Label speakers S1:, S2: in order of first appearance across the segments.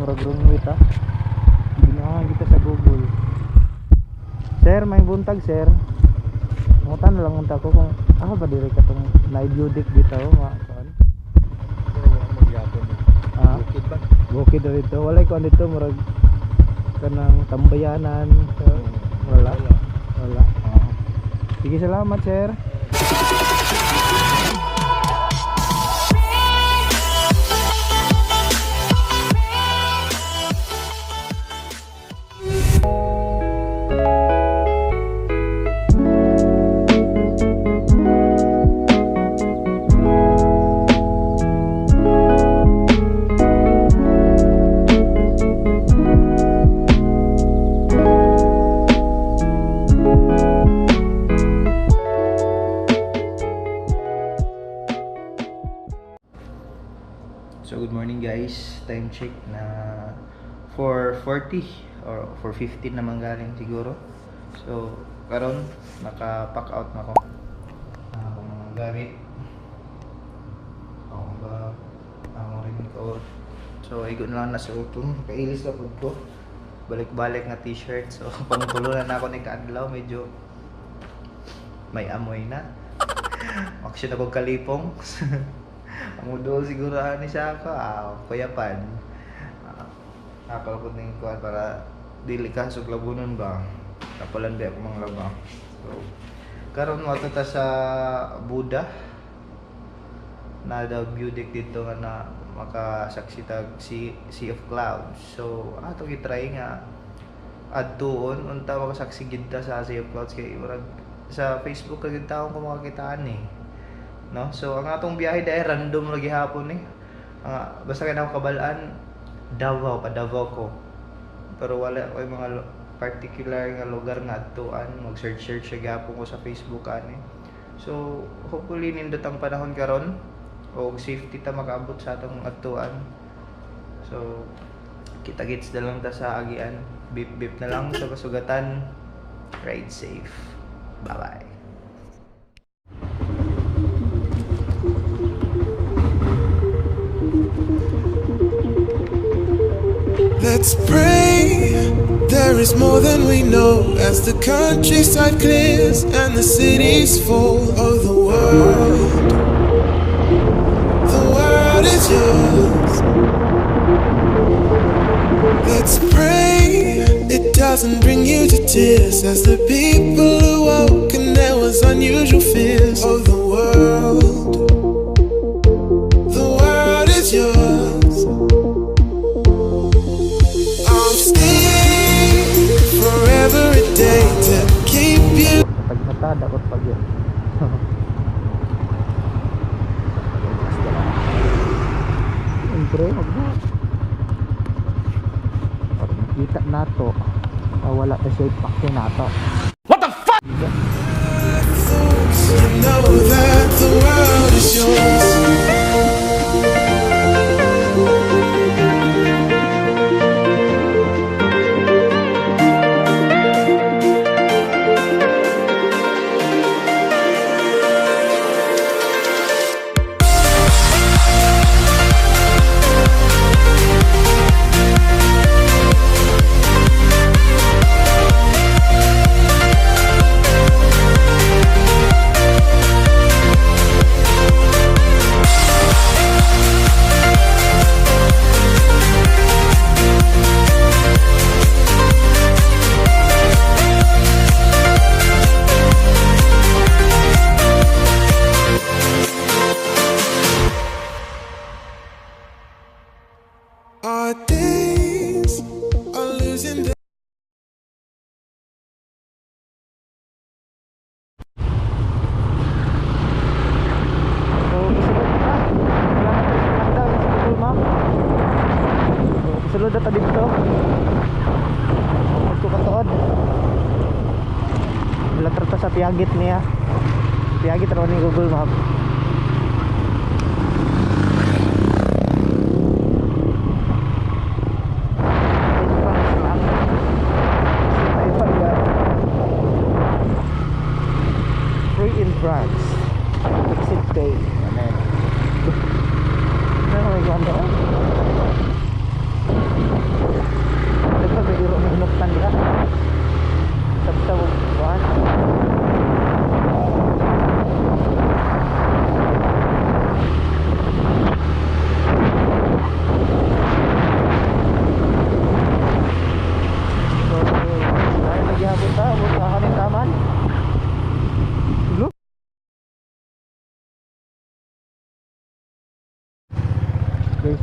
S1: murag rungwit ha. Ginahan kita sa Google. Sir, may buntag sir. Mungutan na lang unta ko kung ba diri ka tong na-view deck dito mga kuan.
S2: Pero wala magyapon. Bukid ba?
S1: Bukid dito. Walay kuan dito murag kanang tambayanan. So, wala. Sige, salamat sir.
S3: So good morning guys, time check na 4:40 or 4:15 naman galing siguro. So karon naka-pack out na ako akong mga gamit, akong bag, akong raincoat. So igo na lang na sa utong, kailis na po ko, balik-balik na t-shirt. So pangtulunan na ako ni kaadlaw, medyo may amoy na. Action ako kalipong. Ang udol siguro ni siya ako, kuyapan. Akal ko ning kuan para dili ka sug labunon ba. Kapalan ba ako mga laba. So karon mo ta sa Buddha. Na daw view deck dito nga na makasaksi tag sea of clouds. So ato gi-try nga adtuon unta makasaksi gid ta sa sea of clouds kay murag sa Facebook kagid taon ko makakitaan no. So ang atong biyahe dai random lagi hapon basta kay ako kabalaan Davao ko, pero wala koy mga particular nga lugar nga adtuan. Mag-search gyapon ko sa Facebook ani. So hopefully nindot ang panahon karon o safety ta makaabot sa atong adtuan. So kita-kits na lang ta sa agian, bip na lang sa kasugatan. Ride safe, bye bye.
S4: Let's pray there is more than we know as the countryside clears and the city's full of the world. The world is yours. Let's pray it doesn't bring you to tears as the people awoke and there was unusual fears of the world. The world is yours. Every day to keep you.
S1: Tagmata dapat pag yan. Siyempre, magbuhat. Para makita na to. Wala pa siya ipaksin na to.
S4: What the fuck? You know that the world is yours. Our days are losing their
S1: Sulod na ta dito. Magkukatood. Latar ta sa Piagit niya. Piagit raw ni Google Map. Free in France. Exit pay. Ano my God.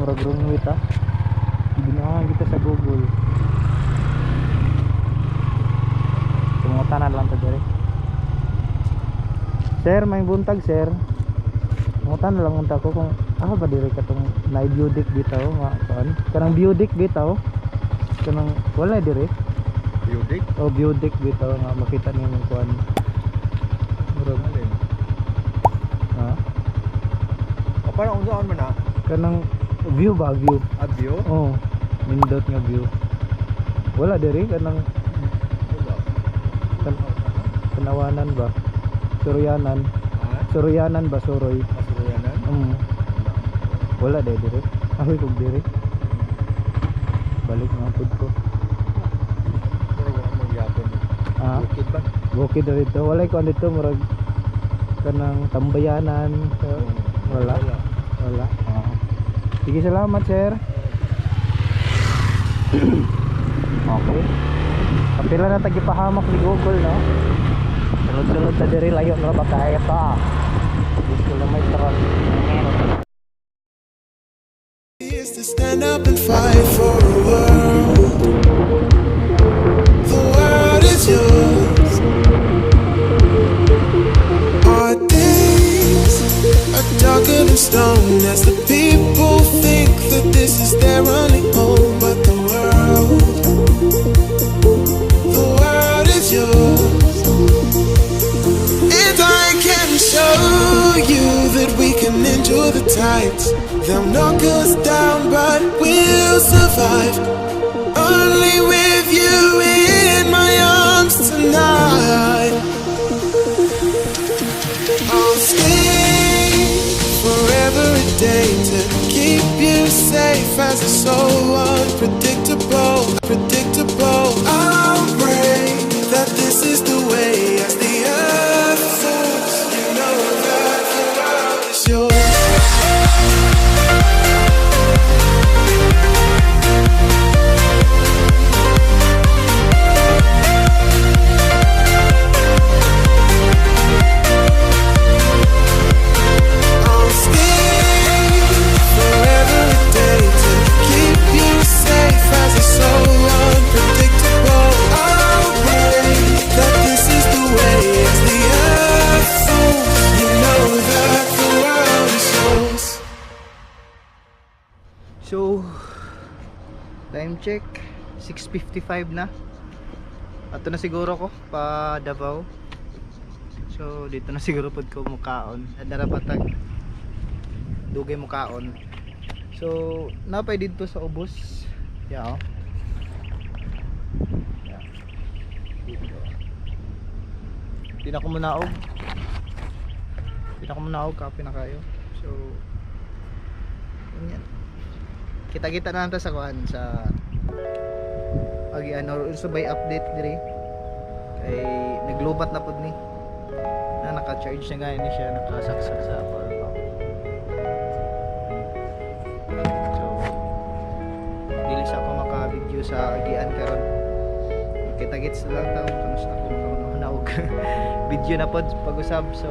S1: murag rungwit ha. Binahan kita sa Google. Tungutanan lang to dire. Sir, may buntag sir. Tungutan lang unta ko kung ba dire katong na view deck bitaw nga kuan. Kanang view deck bitaw. Kanang wala dire.
S2: Budik?
S1: O view deck bitaw nga makita niyo yung kuan. Murag
S2: Alin?
S1: ha.
S2: O parang undoon man na?
S1: Kanang view ba view?
S2: Abyo?
S1: Oh, nindot nga view. Wala dire kanang
S2: Wala.
S1: Kanawanan ba? Suryanan.
S2: Ha?
S1: Suryanan ba Suroy?
S2: Masurayanan?
S1: Wala dire. Ahoy kog dire. Balik mga pud ko.
S2: Pero wala magyapon.
S1: Ah,
S2: Bukid ba?
S1: bukid dito. Wala ko dito murag kanang tambayanan. Wala. Wala. Sige, salamat sir. Okay. Kapila na tagipahamak ni Google no. Sunod-sunod ta diri layo na ba kaya pa. Gusto na may truck.
S4: Is to stand up and fight for a world. The world is yours. Our days are darker than stone as the people think that this is their only home. But the world is yours. And I can show you that we can endure the tides. They'll knock us down, but we'll survive. Only with you in my arms tonight. I'll stay forever a day to keep you safe as it's so unpredictable, predictable. I'll pray that this is the way as the earth falls. You know that the world is yours. I'll stay forever a day to keep you safe as it's so unpredictable. I'll pray that this is the way as the earth falls. You know that the world is yours.
S3: So, time check 6:55 na. Ato na siguro ko pa Davao. So, dito na siguro pod ko mukaon. Darapatag dugay mukaon. So, napay dito sa ubos. Yeah. Yeah. Dito. Di na ko munaog. Kape na kayo. So, yan. Kita-kita na natin sa kuan sa subay update diri kay naglubat na pud ni na naka-charge na gani ni siya, nakasaksak sa power bank. So dili sa ako maka-video sa agian karon. Kita-kits lang ta kamusta ko naog video na pod pag-usab. So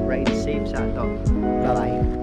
S3: ride safe sa ato. Bye-bye.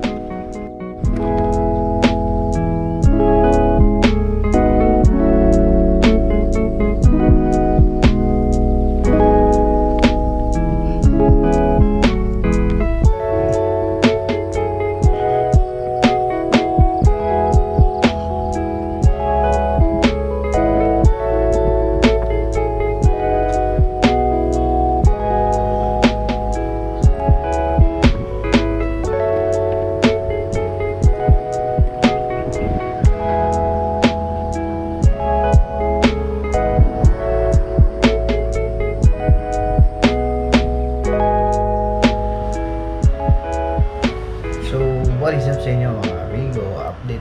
S3: What is up sa inyo mga amigo?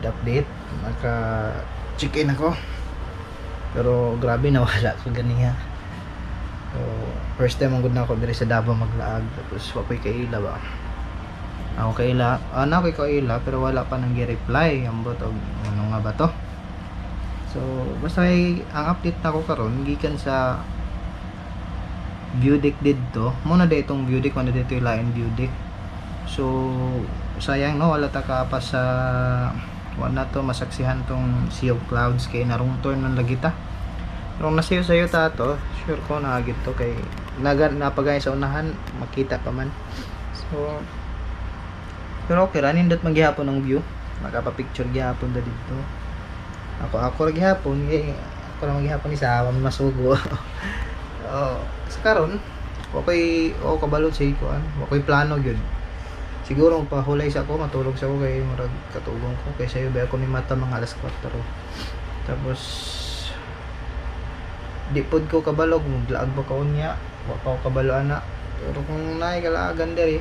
S3: Update naka-check in ako pero grabe nawala ko ganiya. So first time ang good na ako diri sa Davao maglaag tapos wapoy kaila ba ako kaila pero wala pa nang gi-reply ang bot og ano nga ba to. So basta ang update na ko karon gikan sa view deck didto muna day itong view deck, muna dito yung lain view deck. So sayang no wala ta ka pa sa wala to masaksihan tong Sea of Clouds kay narong turn ng lagita. Pero nasiyo sayo ta to, sure ko na agad to kay napagay sa unahan makita pa man. So pero okay ra nindot maghihapon ang view. Makapa-picture gihapon da dito. Ako ra gihapon ako ra maghihapon ni sa masugo. Sa karon okay o kabalo sa ikuan. Okay plano gyud. Siguro pahulay sa ako matulog sa ako kay murag katulong ko kay sayo ba ako ni mata mga alas 4. Tapos di pod ko kabalog maglaag ba ka unya wa pa ko kabalo ana pero kung naay kalaagan diri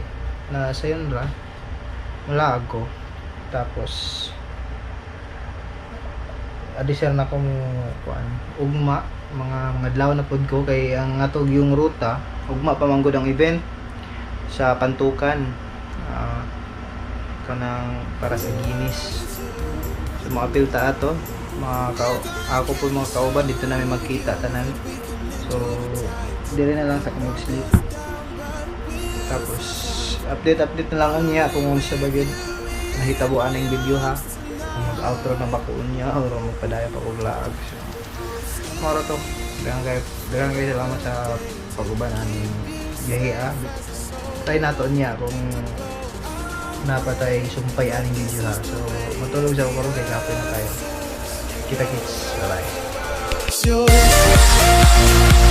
S3: na sayon ra malaag ko tapos adisar na kong kuan ugma mga adlaw na pod ko kay ang atog yung ruta ugma pa manggod ang event sa Pantukan kanang para sa Guinness so mga pilta ato ako po mga kauban dito namin magkita tanan so dire na lang sa kamog sleep tapos update na lang niya kung unsa ba gyud nahitabuan ang video ha kung mag-outro na bakuon niya o magpadaya pa og laag so moro to daghang kayo salamat sa pag-ubanan ng biyahe try nato niya kung napatay sumpay aning video ha so matulog sa karon kay kape na tayo kita kits bye
S4: It's yours.